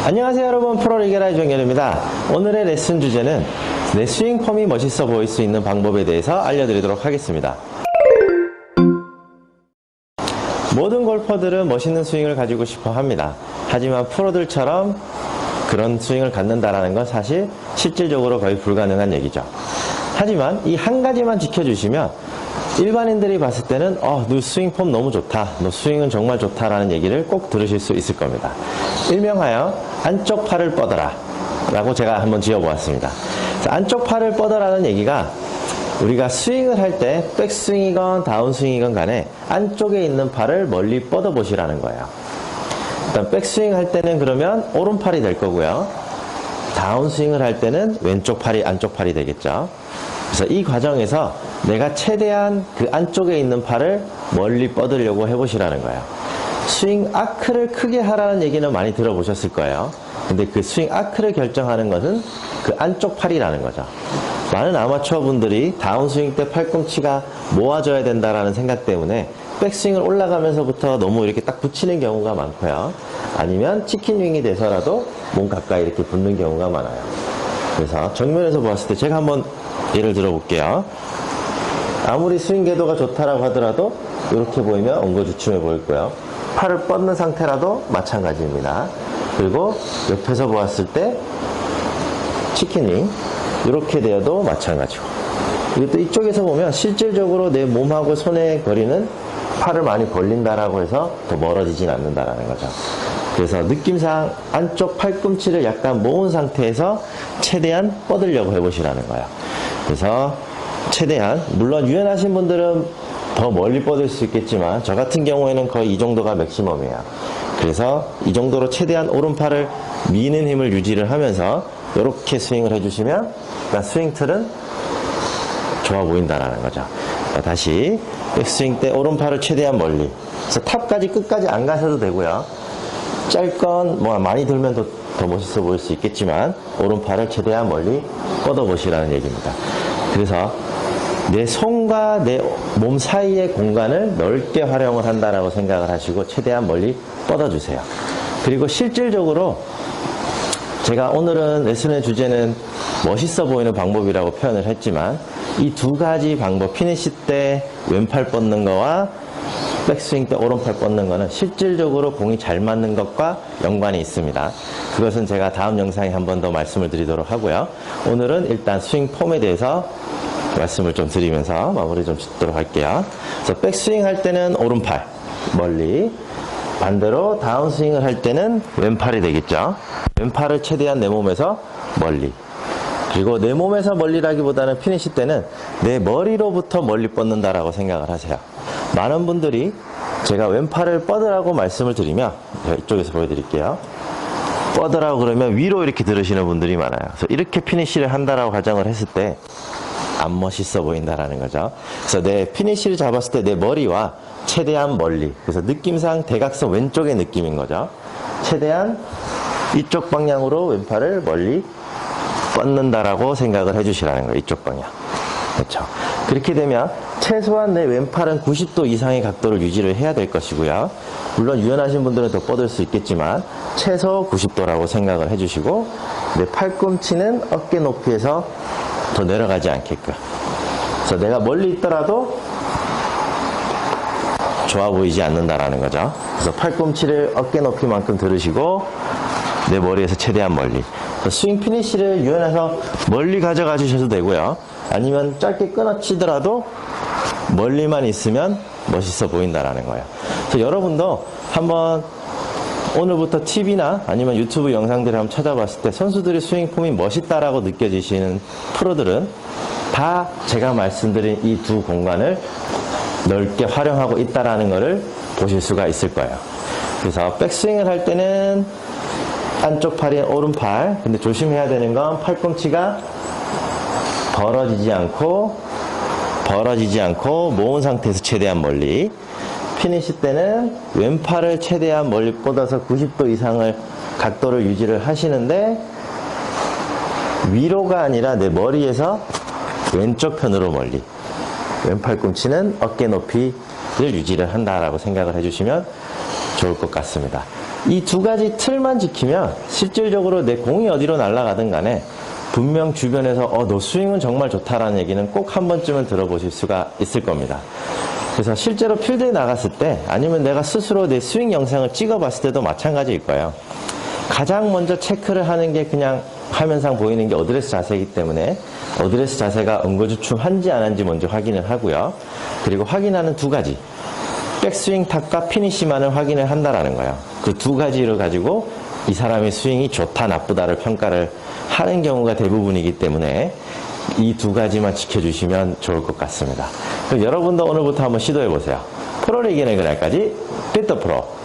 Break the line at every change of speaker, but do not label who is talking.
안녕하세요 여러분, 프로리그라의 정현입니다. 오늘의 레슨 주제는 내 스윙 폼이 멋있어 보일 수 있는 방법에 대해서 알려드리도록 하겠습니다. 모든 골퍼들은 멋있는 스윙을 가지고 싶어 합니다. 하지만 프로들처럼 그런 스윙을 갖는다는 건 사실 실질적으로 거의 불가능한 얘기죠. 하지만 이 한 가지만 지켜주시면 일반인들이 봤을 때는 너 스윙 폼 너무 좋다, 너 스윙은 정말 좋다라는 얘기를 꼭 들으실 수 있을 겁니다. 일명하여 안쪽 팔을 뻗어라 라고 제가 한번 지어보았습니다. 안쪽 팔을 뻗어라는 얘기가 우리가 스윙을 할 때 백스윙이건 다운스윙이건 간에 안쪽에 있는 팔을 멀리 뻗어 보시라는 거예요. 일단 백스윙 할 때는 그러면 오른팔이 될 거고요, 다운스윙을 할 때는 왼쪽 팔이 안쪽 팔이 되겠죠. 그래서 이 과정에서 내가 최대한 그 안쪽에 있는 팔을 멀리 뻗으려고 해보시라는 거예요. 스윙 아크를 크게 하라는 얘기는 많이 들어보셨을 거예요. 근데 그 스윙 아크를 결정하는 것은 그 안쪽 팔이라는 거죠. 많은 아마추어 분들이 다운스윙 때 팔꿈치가 모아져야 된다라는 생각 때문에 백스윙을 올라가면서부터 너무 이렇게 딱 붙이는 경우가 많고요. 아니면 치킨윙이 돼서라도 몸 가까이 이렇게 붙는 경우가 많아요. 그래서 정면에서 보았을 때 제가 한번 예를 들어 볼게요. 아무리 스윙 궤도가 좋다라고 하더라도 이렇게 보이면 엉거주춤해 보일 거예요. 팔을 뻗는 상태라도 마찬가지입니다. 그리고 옆에서 보았을 때 치킨윙 이렇게 되어도 마찬가지고, 그리고 또 이쪽에서 보면 실질적으로 내 몸하고 손의 거리는 팔을 많이 벌린다라고 해서 더 멀어지진 않는다라는 거죠. 그래서 느낌상 안쪽 팔꿈치를 약간 모은 상태에서 최대한 뻗으려고 해보시라는 거예요. 그래서 최대한, 물론 유연하신 분들은 더 멀리 뻗을 수 있겠지만 저 같은 경우에는 거의 이 정도가 맥시멈이에요. 그래서 이 정도로 최대한 오른팔을 미는 힘을 유지를 하면서 이렇게 스윙을 해주시면 스윙 틀은 좋아 보인다라는 거죠. 다시 백스윙 때 오른팔을 최대한 멀리, 그래서 탑까지 끝까지 안 가셔도 되고요, 짧건 많이 들면 더 멋있어 보일 수 있겠지만 오른팔을 최대한 멀리 뻗어 보시라는 얘기입니다. 그래서 내 손과 내 몸 사이의 공간을 넓게 활용을 한다라고 생각을 하시고 최대한 멀리 뻗어주세요. 그리고 실질적으로 제가 오늘은 레슨의 주제는 멋있어 보이는 방법이라고 표현을 했지만 이 두 가지 방법, 피니시 때 왼팔 뻗는 거와 백스윙 때 오른팔 뻗는 거는 실질적으로 공이 잘 맞는 것과 연관이 있습니다. 그것은 제가 다음 영상에 한 번 더 말씀을 드리도록 하고요. 오늘은 일단 스윙 폼에 대해서 말씀을 좀 드리면서 마무리 좀 짓도록 할게요. 그래서 백스윙 할 때는 오른팔 멀리, 반대로 다운스윙을 할 때는 왼팔이 되겠죠. 왼팔을 최대한 내 몸에서 멀리, 그리고 내 몸에서 멀리라기보다는 피니시 때는 내 머리로부터 멀리 뻗는다라고 생각을 하세요. 많은 분들이 제가 왼팔을 뻗으라고 말씀을 드리면, 제가 이쪽에서 보여드릴게요. 뻗으라고 그러면 위로 이렇게 들으시는 분들이 많아요. 그래서 이렇게 피니시를 한다라고 가정을 했을 때 안 멋있어 보인다라는 거죠. 그래서 내 피니시를 잡았을 때 내 머리와 최대한 멀리, 그래서 느낌상 대각선 왼쪽의 느낌인 거죠. 최대한 이쪽 방향으로 왼팔을 멀리 뻗는다라고 생각을 해주시라는 거예요. 이쪽 방향. 그렇죠. 그렇게 되면 최소한 내 왼팔은 90도 이상의 각도를 유지를 해야 될 것이고요. 물론 유연하신 분들은 더 뻗을 수 있겠지만 최소 90도라고 생각을 해주시고, 내 팔꿈치는 어깨 높이에서 더 내려가지 않게끔. 그래서 내가 멀리 있더라도 좋아 보이지 않는다라는 거죠. 그래서 팔꿈치를 어깨 높이만큼 들으시고 내 머리에서 최대한 멀리. 스윙 피니시를 유연해서 멀리 가져가 주셔도 되고요, 아니면 짧게 끊어치더라도 멀리만 있으면 멋있어 보인다라는 거예요. 그래서 여러분도 한번 오늘부터 TV나 아니면 유튜브 영상들을 한번 찾아봤을 때 선수들의 스윙 폼이 멋있다라고 느껴지시는 프로들은 다 제가 말씀드린 이 두 공간을 넓게 활용하고 있다라는 것을 보실 수가 있을 거예요. 그래서 백스윙을 할 때는 안쪽 팔이 오른팔, 근데 조심해야 되는 건 팔꿈치가 벌어지지 않고 모은 상태에서 최대한 멀리, 피니시 때는 왼팔을 최대한 멀리 뻗어서 90도 이상을 각도를 유지를 하시는데 위로가 아니라 내 머리에서 왼쪽 편으로 멀리, 왼팔꿈치는 어깨 높이를 유지를 한다라고 생각을 해주시면 좋을 것 같습니다. 이 두 가지 틀만 지키면 실질적으로 내 공이 어디로 날아가든 간에 분명 주변에서 너 스윙은 정말 좋다라는 얘기는 꼭 한 번쯤은 들어보실 수가 있을 겁니다. 그래서 실제로 필드에 나갔을 때 아니면 내가 스스로 내 스윙 영상을 찍어봤을 때도 마찬가지일 거예요. 가장 먼저 체크를 하는 게 그냥 화면상 보이는 게 어드레스 자세이기 때문에 어드레스 자세가 응고주춤한지 안 한지 먼저 확인을 하고요. 그리고 확인하는 두 가지. 백스윙 탑과 피니시만을 확인을 한다라는 거예요. 그 두 가지를 가지고 이 사람의 스윙이 좋다 나쁘다를 평가를 하는 경우가 대부분이기 때문에 이 두 가지만 지켜주시면 좋을 것 같습니다. 그럼 여러분도 오늘부터 한번 시도해보세요. 프로를 이기는 그날까지 빅더 프로